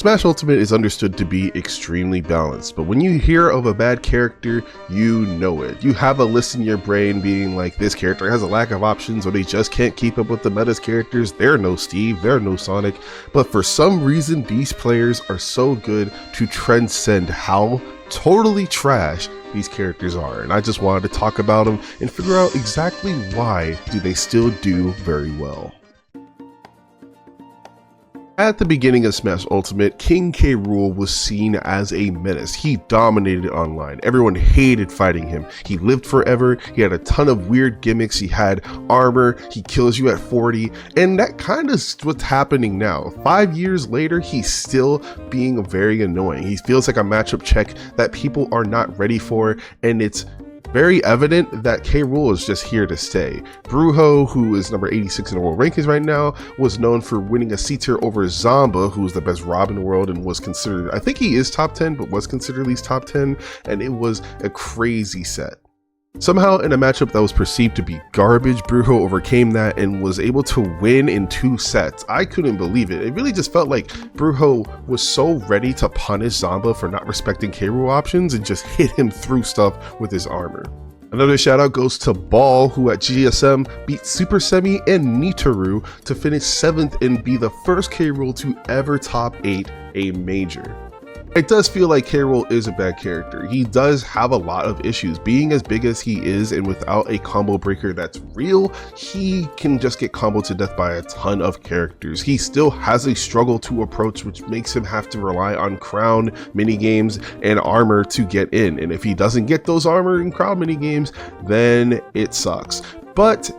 Smash Ultimate is understood to be extremely balanced, but when you hear of a bad character, you know it. You have a list in your brain being like, this character has a lack of options, or they just can't keep up with the meta's characters, they're no Steve, they're no Sonic, but for some reason these players are so good to transcend how totally trash these characters are, and I just wanted to talk about them and figure out exactly why do they still do very well. At the beginning of Smash Ultimate, King K. Rool was seen as a menace. He dominated online. Everyone hated fighting him. He lived forever. He had a ton of weird gimmicks. He had armor. He kills you at 40. And that kind of is what's happening now. 5 years later, he's still being very annoying. He feels like a matchup check that people are not ready for, and it's very evident that K. Rool is just here to stay. Brujo, who is number 86 in the world rankings right now, was known for winning a C-tier over Zamba, who was the best Rob in the world and was considered, I think he is top 10, but was considered at least top 10, and it was a crazy set. Somehow, in a matchup that was perceived to be garbage, Brujo overcame that and was able to win in 2 sets. I couldn't believe it. It really just felt like Brujo was so ready to punish Zamba for not respecting K. Rool options and just hit him through stuff with his armor. Another shout out goes to Ball, who at GSM beat Super Semi and Nitaru to finish 7th and be the first K. Rool to ever top 8 a major. It does feel like K. Rool is a bad character. He does have a lot of issues. Being as big as he is and without a combo breaker that's real, he can just get comboed to death by a ton of characters. He still has a struggle to approach, which makes him have to rely on crown minigames and armor to get in. And if he doesn't get those armor and crown minigames, then it sucks. But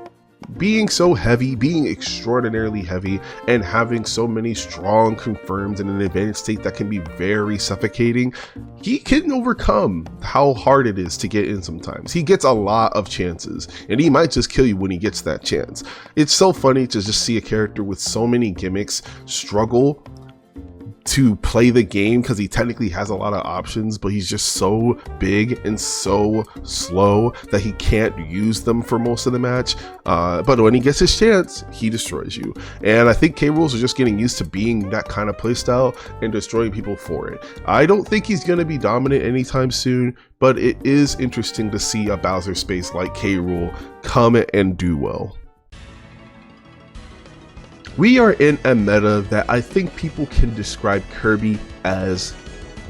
being so heavy, being extraordinarily heavy, and having so many strong confirms in an advanced state that can be very suffocating, he can overcome how hard it is to get in sometimes. He gets a lot of chances, and he might just kill you when he gets that chance. It's so funny to just see a character with so many gimmicks struggle to play the game because he technically has a lot of options, but he's just so big and so slow that he can't use them for most of the match. But when he gets his chance, he destroys you. And I think K. Rools are just getting used to being that kind of playstyle and destroying people for it. I don't think he's going to be dominant anytime soon, but it is interesting to see a Bowser space like K. Rool come and do well. We are in a meta that I think people can describe Kirby as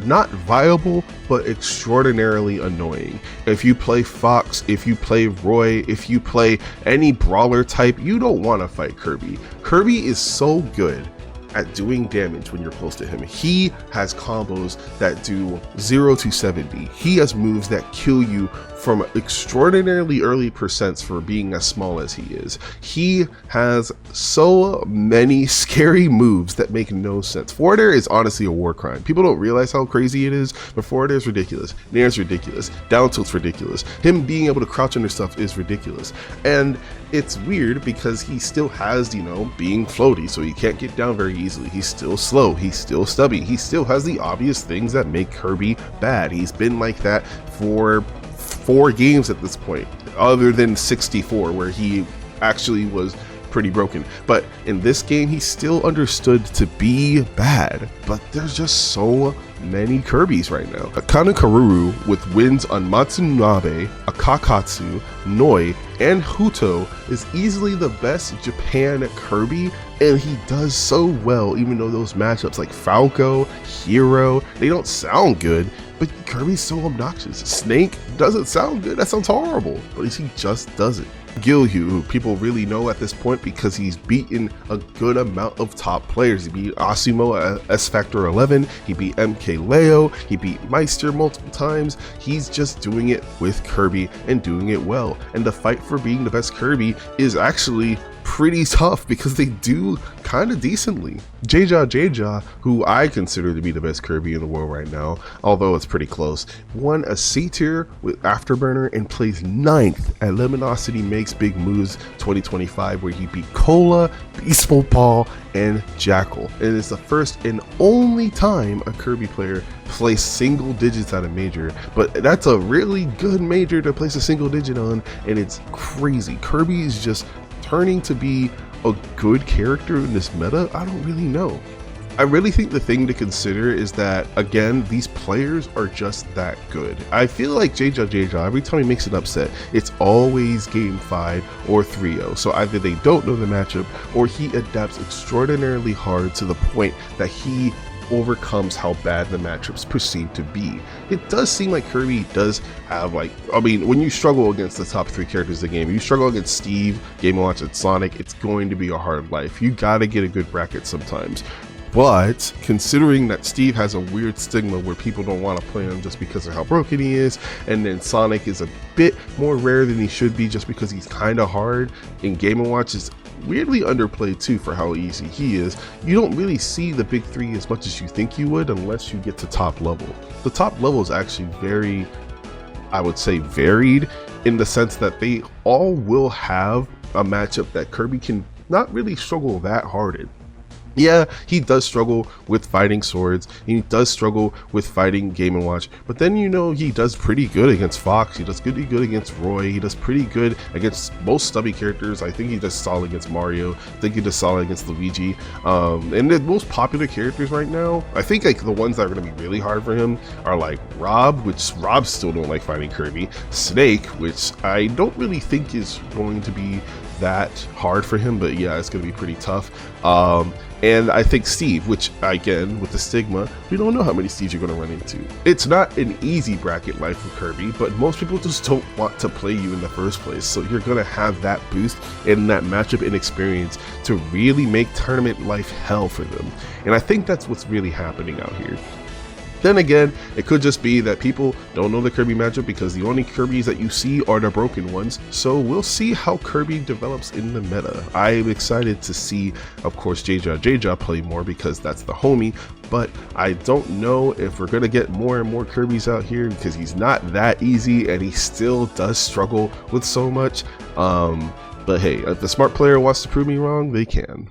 not viable, but extraordinarily annoying. If you play Fox, if you play Roy, if you play any brawler type, you don't want to fight Kirby. Kirby is so good at doing damage when you're close to him. He has combos that do 0 to 70. He has moves that kill you from extraordinarily early percents for being as small as he is. He has so many scary moves that make no sense. Forward air is honestly a war crime. People don't realize how crazy it is, but forward air is ridiculous. Nair is ridiculous. Down tilt's ridiculous. Him being able to crouch under stuff is ridiculous. And it's weird because he still has, you know, being floaty, so he can't get down very easily. He's still slow. He's still stubby. He still has the obvious things that make Kirby bad. He's been like that for 4 games at this point, other than 64, where he actually was pretty broken. But in this game, he's still understood to be bad, but there's just so many Kirbys right now. Akana Karuru with wins on Matsunabe, Akakatsu, Noi, and Huto is easily the best Japan Kirby, and he does so well even though those matchups like Falco, Hero, they don't sound good, but Kirby's so obnoxious. Snake doesn't sound good, that sounds horrible, but he just does it. Gilhu, who people really know at this point because he's beaten a good amount of top players. He beat Asimo at S Factor 11, he beat MK Leo, he beat Meister multiple times. He's just doing it with Kirby and doing it well. And the fight for being the best Kirby is actually pretty tough because they do kind of decently. Jaja, who I consider to be the best Kirby in the world right now, although it's pretty close, won a C tier with Afterburner and plays 9th at Luminosity Makes Big Moves 2025, where he beat Cola, Beastful Paul, and Jackal. And it's the first and only time a Kirby player placed single digits at a major, but that's a really good major to place a single digit on, and it's crazy. Kirby is just turning to be a good character in this meta. I don't really know. I really think the thing to consider is that, again, these players are just that good. I feel like JJ, every time he makes an upset, it's always game 5 or 3-0. So either they don't know the matchup or he adapts extraordinarily hard to the point that he overcomes how bad the matchups perceive to be. It does seem like Kirby does have, like, I mean, when you struggle against the top 3 characters of the game, you struggle against Steve, Game & Watch, and Sonic, it's going to be a hard life. You gotta get a good bracket sometimes. But considering that Steve has a weird stigma where people don't want to play him just because of how broken he is, and then Sonic is a bit more rare than he should be just because he's kind of hard, and Game & Watch is weirdly underplayed too for how easy he is, you don't really see the big 3 as much as you think you would unless you get to top level. The top level is actually very, I would say, varied in the sense that they all will have a matchup that Kirby can not really struggle that hard in. Yeah, he does struggle with fighting swords, he does struggle with fighting Game & Watch, but then he does pretty good against Fox, he does pretty good against Roy, he does pretty good against most stubby characters. I think he does solid against Mario, I think he does solid against Luigi, and the most popular characters right now, I think like the ones that are going to be really hard for him are like Rob, which Rob still don't like fighting Kirby, Snake, which I don't really think is going to be that hard for him, but yeah, it's going to be pretty tough. And I think Steve, which again, with the stigma, we don't know how many Steves you're going to run into. It's not an easy bracket life for Kirby, but most people just don't want to play you in the first place. So you're going to have that boost and that matchup inexperience to really make tournament life hell for them. And I think that's what's really happening out here. Then again, it could just be that people don't know the Kirby matchup because the only Kirbys that you see are the broken ones, so we'll see how Kirby develops in the meta. I'm excited to see, of course, JJ play more because that's the homie, but I don't know if we're going to get more and more Kirbys out here because he's not that easy and he still does struggle with so much. But hey, if the smart player wants to prove me wrong, they can.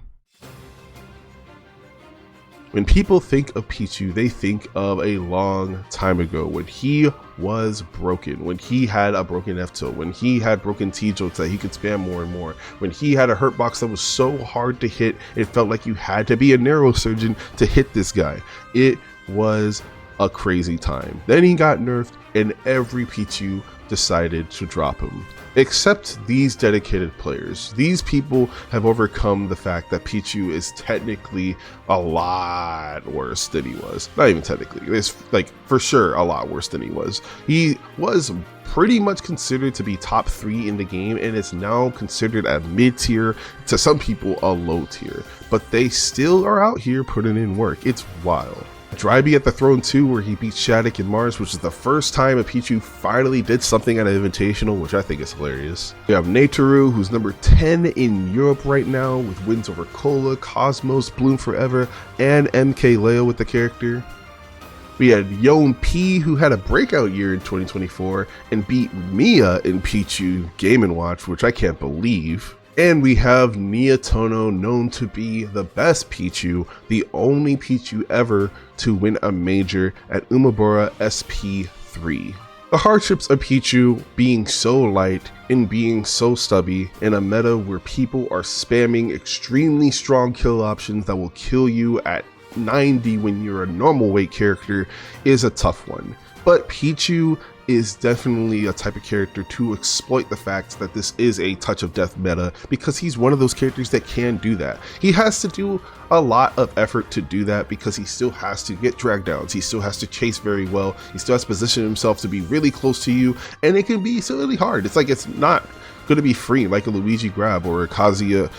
When people think of Pichu, they think of a long time ago when he was broken, when he had a broken F-tilt, when he had broken T-jolts that he could spam more and more, when he had a hurt box that was so hard to hit, it felt like you had to be a neurosurgeon to hit this guy. It was a crazy time. Then he got nerfed and every Pichu decided to drop him. Except these dedicated players. These people have overcome the fact that Pichu is technically a lot worse than he was. Not even technically, it's like for sure a lot worse than he was. He was pretty much considered to be top 3 in the game and is now considered a mid-tier, to some people a low tier, but they still are out here putting in work. It's wild. Dryby at the Throne 2 where he beat Shattuck and Mars, which is the first time a Pichu finally did something at an Invitational, which I think is hilarious. We have Natoru, who's number 10 in Europe right now with wins over Cola, Cosmos, Bloom Forever, and MK Leo with the character. We had Yon P, who had a breakout year in 2024 and beat Mia in Pichu Game & Watch, which I can't believe. And we have Niatono, known to be the best Pichu, the only Pichu ever to win a major at Umebura SP3. The hardships of Pichu being so light and being so stubby in a meta where people are spamming extremely strong kill options that will kill you at 90 when you're a normal weight character is a tough one. But Pichu is definitely a type of character to exploit the fact that this is a touch of death meta because he's one of those characters that can do that. He has to do a lot of effort to do that because he still has to get drag downs, he still has to chase very well, he still has to position himself to be really close to you, and it can be so really hard. It's like it's not going to be free like a Luigi grab or a Kazuya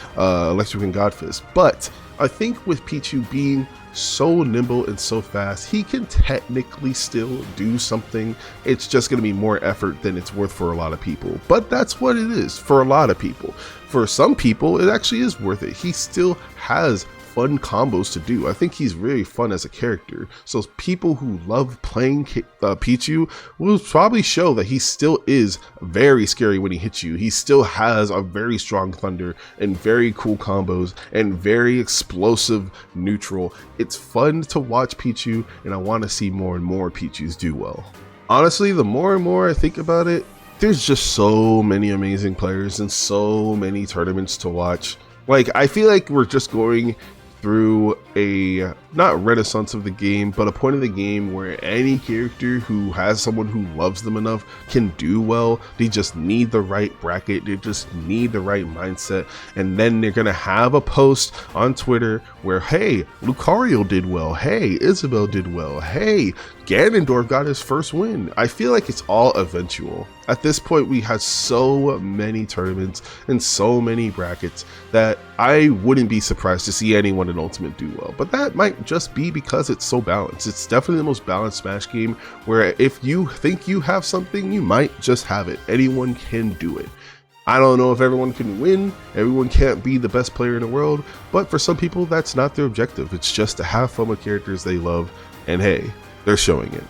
Electric and Godfist, but I think with Pichu being so nimble and so fast, he can technically still do something. It's just going to be more effort than it's worth for a lot of people, but that's what it is for a lot of people. For some people, it actually is worth it. He still has fun combos to do. I think he's really fun as a character. So people who love playing Pichu will probably show that he still is very scary when he hits you. He still has a very strong thunder and very cool combos and very explosive neutral. It's fun to watch Pichu, and I want to see more and more Pichus do well. Honestly, the more and more I think about it, there's just so many amazing players and so many tournaments to watch. Like, I feel like we're just going through a not renaissance of the game, but a point of the game where any character who has someone who loves them enough can do well. They just need the right bracket, they just need the right mindset, and then they're gonna have a post on Twitter where, hey, Lucario did well, hey, Isabel did well, hey, Ganondorf got his first win. I feel like it's all eventual. At this point, we have so many tournaments and so many brackets that I wouldn't be surprised to see anyone in Ultimate do well. But that might just be because it's so balanced. It's definitely the most balanced Smash game where if you think you have something, you might just have it. Anyone can do it. I don't know if everyone can win, everyone can't be the best player in the world, but for some people that's not their objective. It's just to have fun with characters they love, and hey, they're showing it.